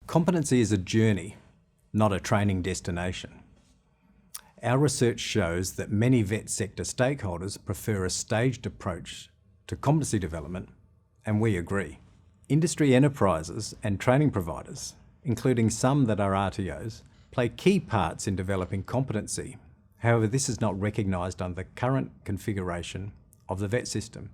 Competency is a journey, not a training destination. Our research shows that many vet sector stakeholders prefer a staged approach to competency development, and we agree. Industry enterprises and training providers, including some that are RTOs, play key parts in developing competency. However, this is not recognised under the current configuration of the vet system.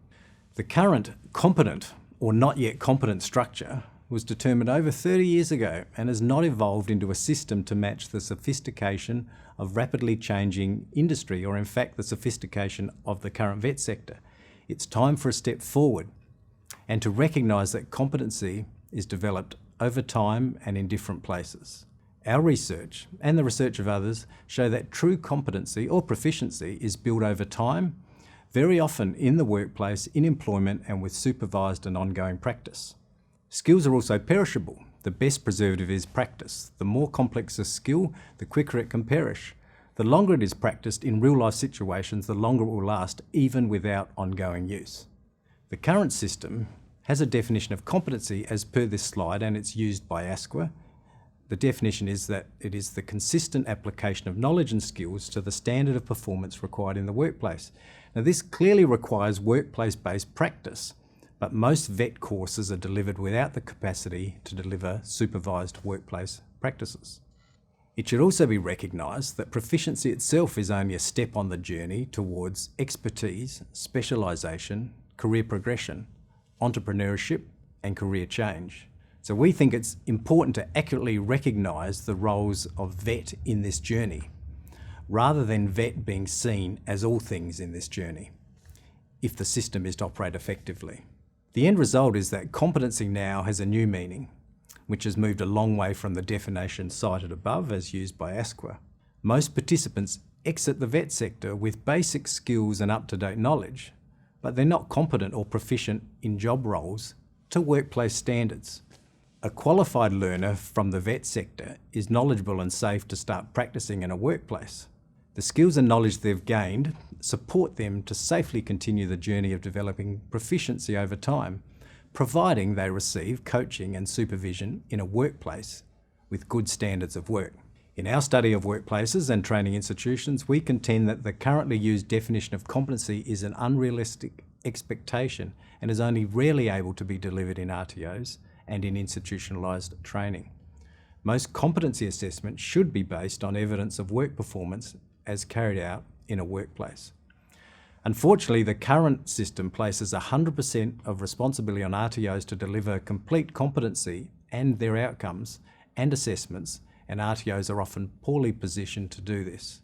The current competent or not yet competent structure was determined over 30 years ago and has not evolved into a system to match the sophistication of rapidly changing industry, or in fact the sophistication of the current vet sector. It's time for a step forward and to recognise that competency is developed over time and in different places. Our research and the research of others show that true competency or proficiency is built over time, very often in the workplace, in employment and with supervised and ongoing practice. Skills are also perishable. The best preservative is practice. The more complex a skill, the quicker it can perish. The longer it is practiced in real-life situations, the longer it will last, even without ongoing use. The current system has a definition of competency as per this slide, and it's used by ASQA. The definition is that it is the consistent application of knowledge and skills to the standard of performance required in the workplace. Now, this clearly requires workplace-based practice, but most vet courses are delivered without the capacity to deliver supervised workplace practices. It should also be recognised that proficiency itself is only a step on the journey towards expertise, specialisation, career progression, entrepreneurship and career change. So we think it's important to accurately recognise the roles of vet in this journey, rather than vet being seen as all things in this journey, if the system is to operate effectively. The end result is that competency now has a new meaning, which has moved a long way from the definition cited above as used by ASQA. Most participants exit the vet sector with basic skills and up-to-date knowledge, but they're not competent or proficient in job roles to workplace standards. A qualified learner from the vet sector is knowledgeable and safe to start practicing in a workplace. The skills and knowledge they've gained support them to safely continue the journey of developing proficiency over time, providing they receive coaching and supervision in a workplace with good standards of work. In our study of workplaces and training institutions, we contend that the currently used definition of competency is an unrealistic expectation and is only rarely able to be delivered in RTOs and in institutionalised training. Most competency assessments should be based on evidence of work performance as carried out in a workplace. Unfortunately, the current system places 100% of responsibility on RTOs to deliver complete competency and their outcomes and assessments, and RTOs are often poorly positioned to do this.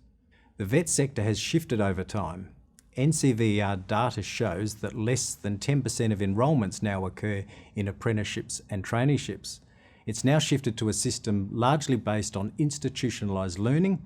The vet sector has shifted over time. NCVER data shows that less than 10% of enrolments now occur in apprenticeships and traineeships. It's now shifted to a system largely based on institutionalised learning,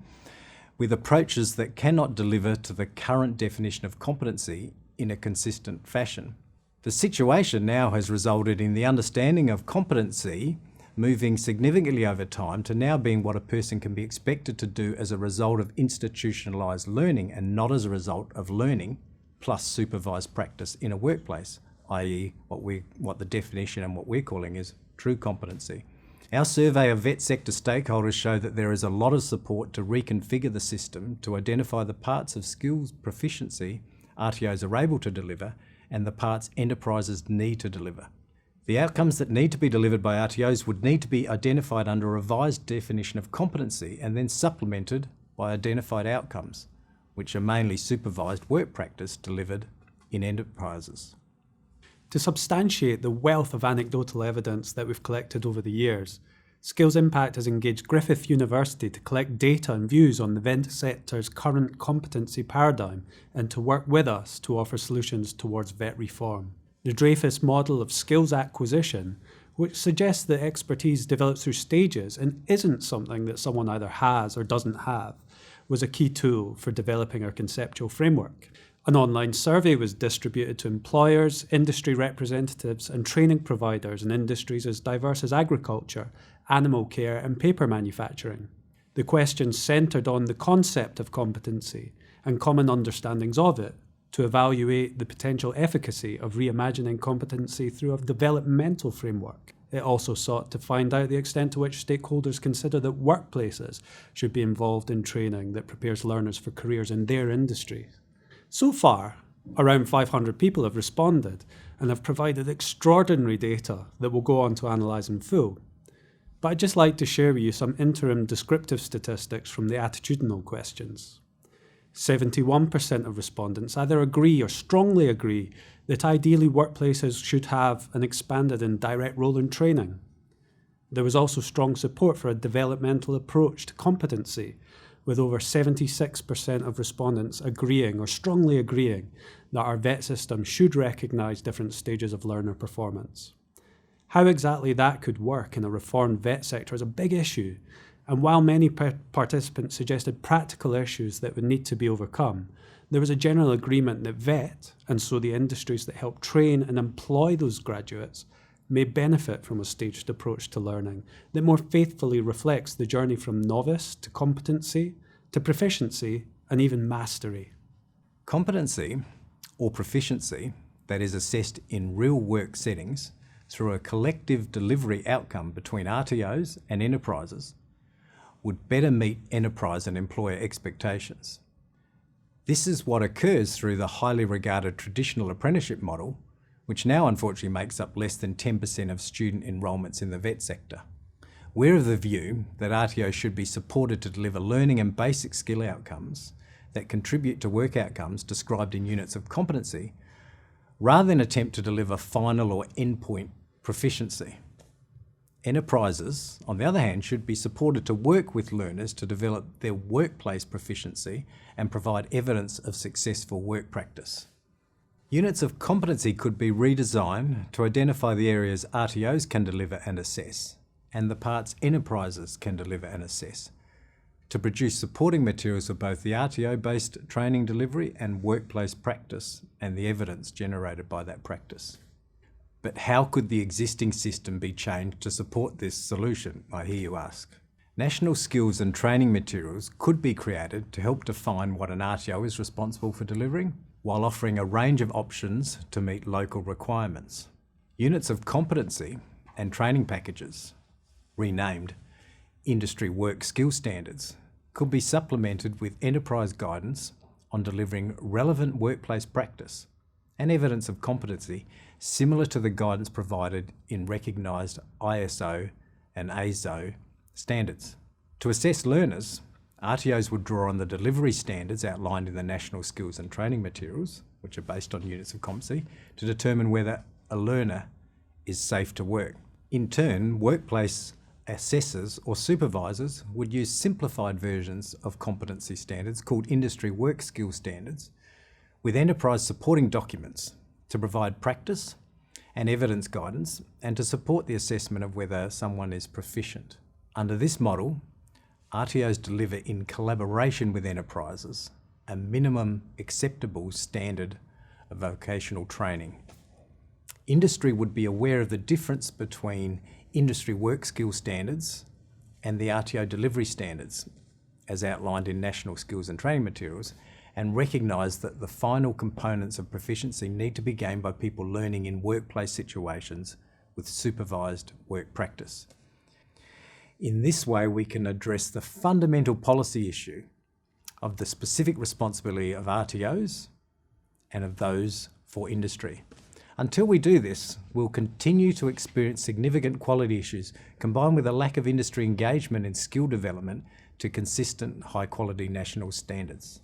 with approaches that cannot deliver to the current definition of competency in a consistent fashion. The situation now has resulted in the understanding of competency moving significantly over time to now being what a person can be expected to do as a result of institutionalised learning and not as a result of learning plus supervised practice in a workplace, i.e. what the definition and what we're calling is true competency. Our survey of vet sector stakeholders show that there is a lot of support to reconfigure the system to identify the parts of skills proficiency RTOs are able to deliver and the parts enterprises need to deliver. The outcomes that need to be delivered by RTOs would need to be identified under a revised definition of competency and then supplemented by identified outcomes, which are mainly supervised work practice delivered in enterprises. To substantiate the wealth of anecdotal evidence that we've collected over the years, Skills Impact has engaged Griffith University to collect data and views on the vet sector's current competency paradigm and to work with us to offer solutions towards vet reform. The Dreyfus model of skills acquisition, which suggests that expertise develops through stages and isn't something that someone either has or doesn't have, was a key tool for developing our conceptual framework. An online survey was distributed to employers, industry representatives and training providers in industries as diverse as agriculture, animal care and paper manufacturing. The questions centred on the concept of competency and common understandings of it to evaluate the potential efficacy of reimagining competency through a developmental framework. It also sought to find out the extent to which stakeholders consider that workplaces should be involved in training that prepares learners for careers in their industry. So far, around 500 people have responded and have provided extraordinary data that we'll go on to analyse in full. But I'd just like to share with you some interim descriptive statistics from the attitudinal questions. 71% of respondents either agree or strongly agree that ideally workplaces should have an expanded and direct role in training. There was also strong support for a developmental approach to competency, with over 76% of respondents agreeing or strongly agreeing that our vet system should recognise different stages of learner performance. How exactly that could work in a reformed vet sector is a big issue, and while many participants suggested practical issues that would need to be overcome, there was a general agreement that vet, and so the industries that help train and employ those graduates, may benefit from a staged approach to learning that more faithfully reflects the journey from novice to competency, to proficiency, and even mastery. Competency, or proficiency, that is assessed in real work settings through a collective delivery outcome between RTOs and enterprises, would better meet enterprise and employer expectations. This is what occurs through the highly regarded traditional apprenticeship model, which now unfortunately makes up less than 10% of student enrolments in the vet sector. We're of the view that RTOs should be supported to deliver learning and basic skill outcomes that contribute to work outcomes described in units of competency, rather than attempt to deliver final or endpoint proficiency. Enterprises, on the other hand, should be supported to work with learners to develop their workplace proficiency and provide evidence of successful work practice. Units of competency could be redesigned to identify the areas RTOs can deliver and assess, and the parts enterprises can deliver and assess, to produce supporting materials for both the RTO-based training delivery and workplace practice and the evidence generated by that practice. But how could the existing system be changed to support this solution, I hear you ask? National skills and training materials could be created to help define what an RTO is responsible for delivering, while offering a range of options to meet local requirements. Units of competency and training packages, renamed Industry Work Skill Standards, could be supplemented with enterprise guidance on delivering relevant workplace practice and evidence of competency similar to the guidance provided in recognised ISO and ASO standards. To assess learners, RTOs would draw on the delivery standards outlined in the National Skills and Training Materials, which are based on units of competency, to determine whether a learner is safe to work. In turn, workplace assessors or supervisors would use simplified versions of competency standards called Industry Work Skill Standards, with enterprise supporting documents to provide practice and evidence guidance and to support the assessment of whether someone is proficient. Under this model, RTOs deliver in collaboration with enterprises a minimum acceptable standard of vocational training. Industry would be aware of the difference between industry work skill standards and the RTO delivery standards, as outlined in National Skills and Training Materials, and recognise that the final components of proficiency need to be gained by people learning in workplace situations with supervised work practice. In this way, we can address the fundamental policy issue of the specific responsibility of RTOs and of those for industry. Until we do this, we'll continue to experience significant quality issues combined with a lack of industry engagement in skill development to consistent high-quality national standards.